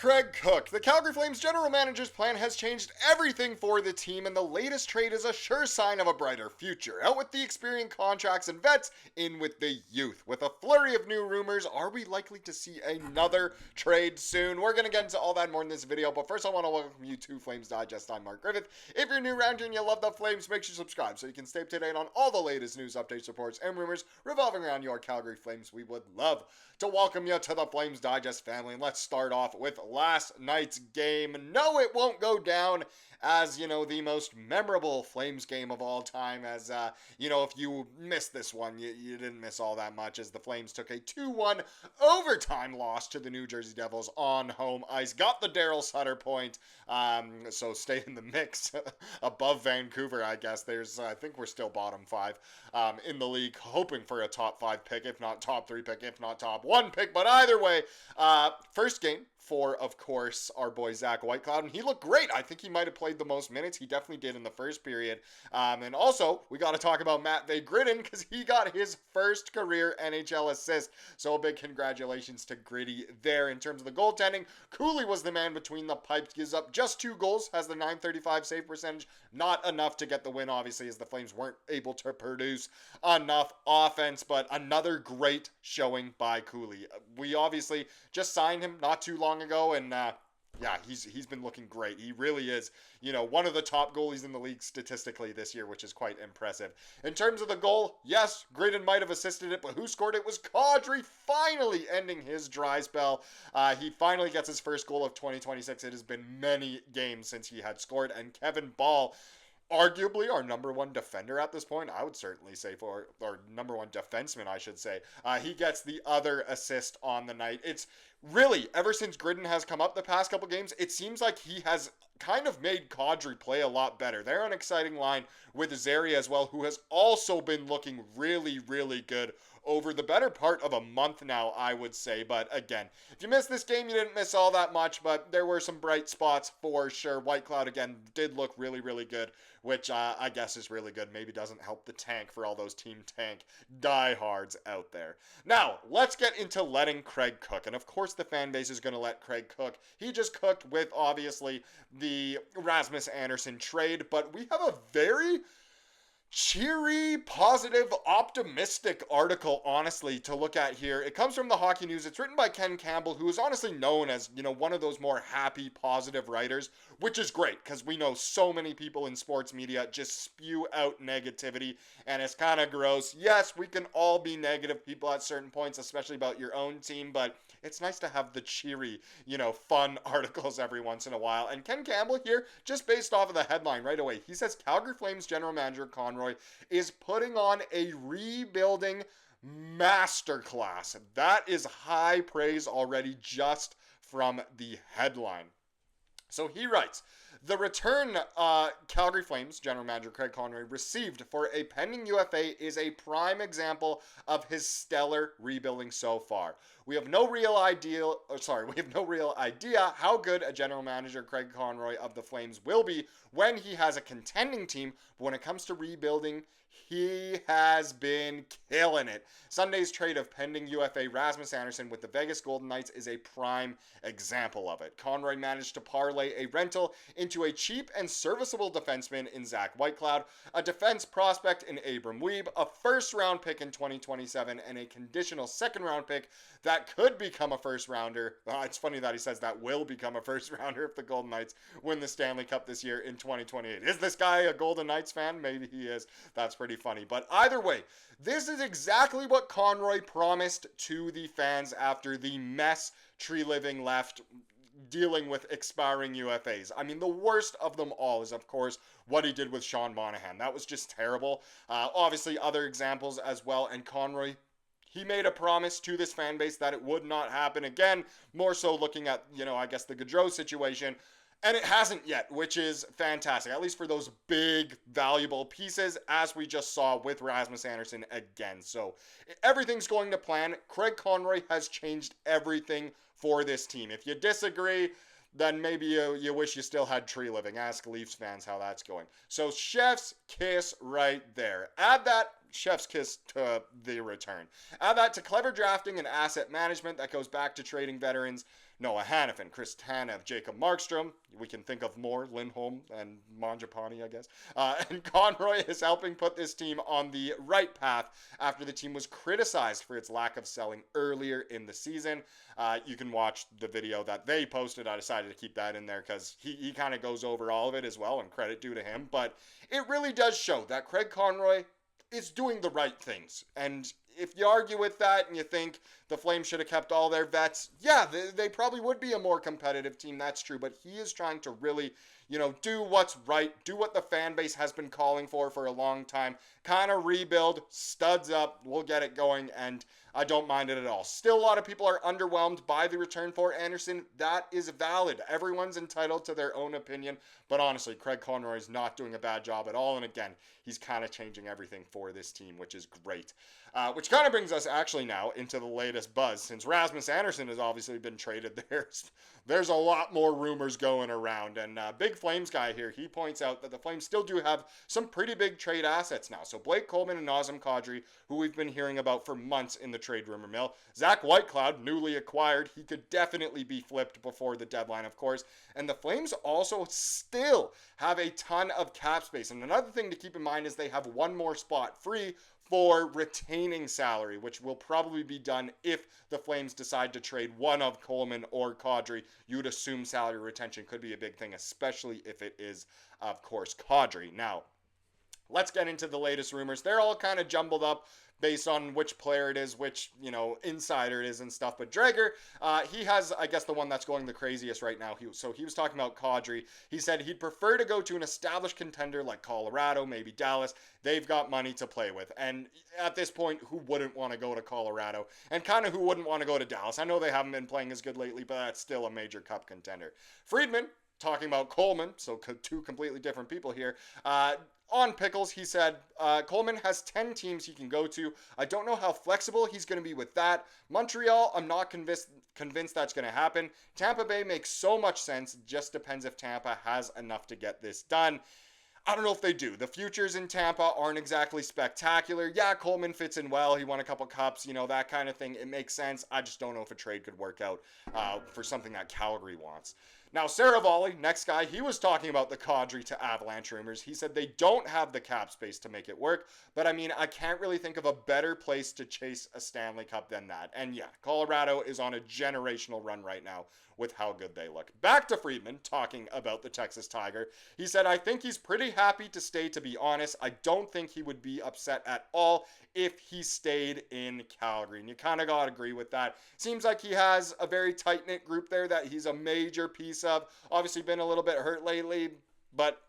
Craig Cook. The Calgary Flames General Manager's plan has changed everything for the team, and the latest trade is a sure sign of a brighter future. Out with the experienced contracts and vets, in with the youth. With a flurry of new rumors, are we likely to see another trade soon? We're going to get into all that more in this video, but first I want to welcome you to Flames Digest. I'm Mark Griffith. If you're new around here and you love the Flames, make sure you subscribe so you can stay up to date on all the latest news, updates, reports, and rumors revolving around your Calgary Flames. We would love to welcome you to the Flames Digest family, and let's start off with last night's game. No, it won't go down as, the most memorable Flames game of all time, as, if you missed this one, you didn't miss all that much, as the Flames took a 2-1 overtime loss to the New Jersey Devils on home ice. Got the Daryl Sutter point, so stay in the mix above Vancouver, I guess. I think we're still bottom 5 in the league, hoping for a top 5 pick, if not top 3 pick, if not top 1 pick, but either way, first game for, of course, our boy Zach Whitecloud, and he looked great. I think he might have played the most minutes. He definitely did in the first period. And also, we got to talk about Matt Gridden, because he got his first career NHL assist. So a big congratulations to Gritty there. In terms of the goaltending, Cooley was the man between the pipes, gives up just 2 goals, has the .935 save percentage. Not enough to get the win, obviously, as the Flames weren't able to produce enough offense, but another great showing by Cooley. We obviously just signed him not too long ago, and he's been looking great. He really is, one of the top goalies in the league statistically this year, which is quite impressive. In terms of the goal, yes, Gridden might have assisted it, but who scored it was Kadri, finally ending his dry spell. He finally gets his first goal of 2026. It has been many games since he had scored, and Kevin Ball, arguably our number 1 defender at this point, I would certainly say, or number 1 defenseman, I should say. He gets the other assist on the night. It's really, ever since Gridden has come up the past couple games, it seems like he has kind of made Kadri play a lot better. They're an exciting line with Zary as well, who has also been looking really, really good over the better part of a month now, I would say. But again, if you missed this game, you didn't miss all that much, but there were some bright spots for sure. Whitecloud, again, did look really, really good, which I guess is really good. Maybe doesn't help the tank for all those Team Tank diehards out there. Now, let's get into letting Craig cook. And of course, the fan base is going to let Craig cook. He just cooked with, obviously, the Rasmus Andersson trade, but we have a very cheery, positive, optimistic article, honestly, to look at here. It comes from the Hockey News. It's written by Ken Campbell, who is honestly known as, one of those more happy, positive writers, which is great, because we know so many people in sports media just spew out negativity, and it's kind of gross. Yes, we can all be negative people at certain points, especially about your own team, but it's nice to have the cheery, fun articles every once in a while. And Ken Campbell here, just based off of the headline right away, he says Calgary Flames General Manager Conroy is putting on a rebuilding masterclass. That is high praise already just from the headline. So he writes, the return Calgary Flames General Manager Craig Conroy received for a pending UFA is a prime example of his stellar rebuilding so far. We have no real idea how good a general manager Craig Conroy of the Flames will be when he has a contending team, but when it comes to rebuilding, he has been killing it. Sunday's trade of pending UFA Rasmus Andersson with the Vegas Golden Knights is a prime example of it. Conroy managed to parlay a rental into a cheap and serviceable defenseman in Zach Whitecloud, a defense prospect in Abram Wiebe, a first-round pick in 2027, and a conditional second-round pick that could become a first-rounder. It's funny that he says that will become a first-rounder if the Golden Knights win the Stanley Cup this year in 2028. Is this guy a Golden Knights fan? Maybe he is. That's pretty funny. But either way, this is exactly what Conroy promised to the fans after the mess Tree Living left dealing with expiring UFAs. I mean, the worst of them all is, of course, what he did with Sean Monahan. That was just terrible. Obviously, other examples as well. And Conroy, he made a promise to this fan base that it would not happen again. More so looking at, I guess the Gaudreau situation. And it hasn't yet, which is fantastic, at least for those big, valuable pieces, as we just saw with Rasmus Andersson again. So everything's going to plan. Craig Conroy has changed everything for this team. If you disagree, then maybe you wish you still had Tree Living. Ask Leafs fans how that's going. So chef's kiss right there. Add that chef's kiss to the return. Add that to clever drafting and asset management that goes back to trading veterans Noah Hannafin, Chris Tanev, Jacob Markstrom. We can think of more, Lindholm and Mangiapane, I guess. And Conroy is helping put this team on the right path after the team was criticized for its lack of selling earlier in the season. You can watch the video that they posted. I decided to keep that in there because he kind of goes over all of it as well, and credit due to him. But it really does show that Craig Conroy is doing the right things. And if you argue with that and you think the Flames should have kept all their vets, yeah, they probably would be a more competitive team, that's true. But he is trying to really, do what's right, do what the fan base has been calling for a long time, kind of rebuild, studs up, we'll get it going, and I don't mind it at all. Still, a lot of people are underwhelmed by the return for Andersson. That is valid. Everyone's entitled to their own opinion, but honestly, Craig Conroy is not doing a bad job at all, and again, he's kind of changing everything for this team, which is great. Which kind of brings us actually now into the latest buzz. Since Rasmus Andersson has obviously been traded, there's a lot more rumors going around. And Big Flames guy here, he points out that the Flames still do have some pretty big trade assets now. So Blake Coleman and Nazem Kadri, who we've been hearing about for months in the trade rumor mill. Zach Whitecloud, newly acquired, he could definitely be flipped before the deadline, of course. And the Flames also still have a ton of cap space. And another thing to keep in mind is they have one more spot free for retaining salary, which will probably be done if the Flames decide to trade one of Coleman or Kadri. You'd assume salary retention could be a big thing, especially if it is, of course, Kadri. Now, let's get into the latest rumors. They're all kind of jumbled up based on which player it is, which, insider it is and stuff. But Drager, he has, I guess, the one that's going the craziest right now. He was talking about Kadri. He said he'd prefer to go to an established contender like Colorado, maybe Dallas. They've got money to play with. And at this point, who wouldn't want to go to Colorado? And kind of who wouldn't want to go to Dallas? I know they haven't been playing as good lately, but that's still a major cup contender. Friedman, talking about Coleman, so two completely different people here. On Pickles, he said, Coleman has 10 teams he can go to. I don't know how flexible he's going to be with that. Montreal, I'm not convinced that's going to happen. Tampa Bay makes so much sense. Just depends if Tampa has enough to get this done. I don't know if they do. The futures in Tampa aren't exactly spectacular. Yeah, Coleman fits in well. He won a couple cups, that kind of thing. It makes sense. I just don't know if a trade could work out for something that Calgary wants. Now, Saravalli, next guy, he was talking about the Kadri to Avalanche rumors. He said they don't have the cap space to make it work, but I can't really think of a better place to chase a Stanley Cup than that. And yeah, Colorado is on a generational run right now with how good they look. Back to Friedman, talking about the Texas Tiger. He said, I think he's pretty happy to stay, to be honest. I don't think he would be upset at all if he stayed in Calgary. And you kind of got to agree with that. Seems like he has a very tight-knit group there that he's a major piece of. Obviously been a little bit hurt lately, but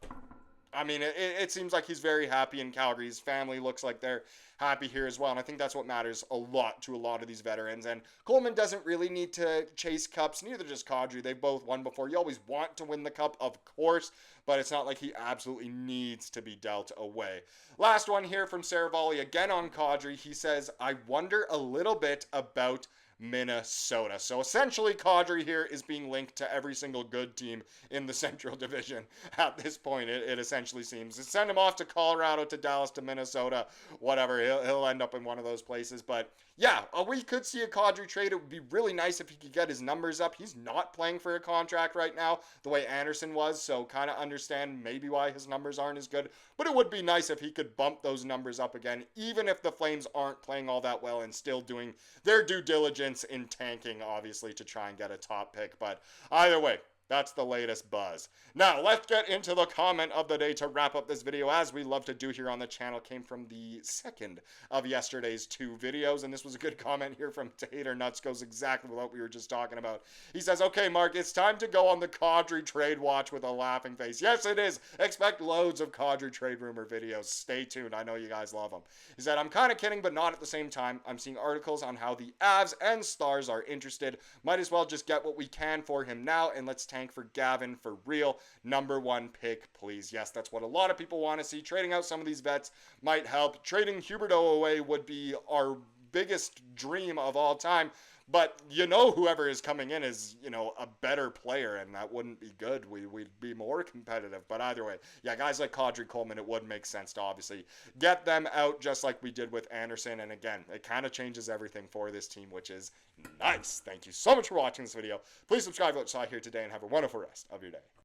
it seems like he's very happy in Calgary. His family looks like they're happy here as well, and I think that's what matters a lot to a lot of these veterans. And Coleman doesn't really need to chase cups, neither does Kadri. They've both won before. You always want to win the cup, of course, but it's not like he absolutely needs to be dealt away. Last one here from Saravalli, again on Kadri. He says, I wonder a little bit about Minnesota. So essentially, Kadri here is being linked to every single good team in the Central Division at this point. It essentially seems. Send him off to Colorado, to Dallas, to Minnesota, whatever. He'll end up in one of those places. But yeah, we could see a Kadri trade. It would be really nice if he could get his numbers up. He's not playing for a contract right now the way Andersson was, so kind of understand maybe why his numbers aren't as good. But it would be nice if he could bump those numbers up again, even if the Flames aren't playing all that well and still doing their due diligence in tanking, obviously, to try and get a top pick. But either way, that's the latest buzz. Now, let's get into the comment of the day to wrap up this video, as we love to do here on the channel. Came from the second of yesterday's two videos, and this was a good comment here from Tater Nuts. Goes exactly what we were just talking about. He says, okay, Mark, it's time to go on the Kadri trade watch with a laughing face. Yes, it is. Expect loads of Kadri trade rumor videos. Stay tuned. I know you guys love them. He said, I'm kind of kidding, but not at the same time. I'm seeing articles on how the Avs and Stars are interested. Might as well just get what we can for him now, and let's tank for Gavin for real. Number one pick, please. Yes, that's what a lot of people want to see. Trading out some of these vets might help. Trading Huberdeau away would be our biggest dream of all time. But you know, whoever is coming in is, you know, a better player, and that wouldn't be good. We'd be more competitive. But either way, yeah, guys like Kadri, Coleman, it would make sense to obviously get them out just like we did with Andersson. And again, it kind of changes everything for this team, which is nice. Thank you so much for watching this video. Please subscribe to what you saw here today and have a wonderful rest of your day.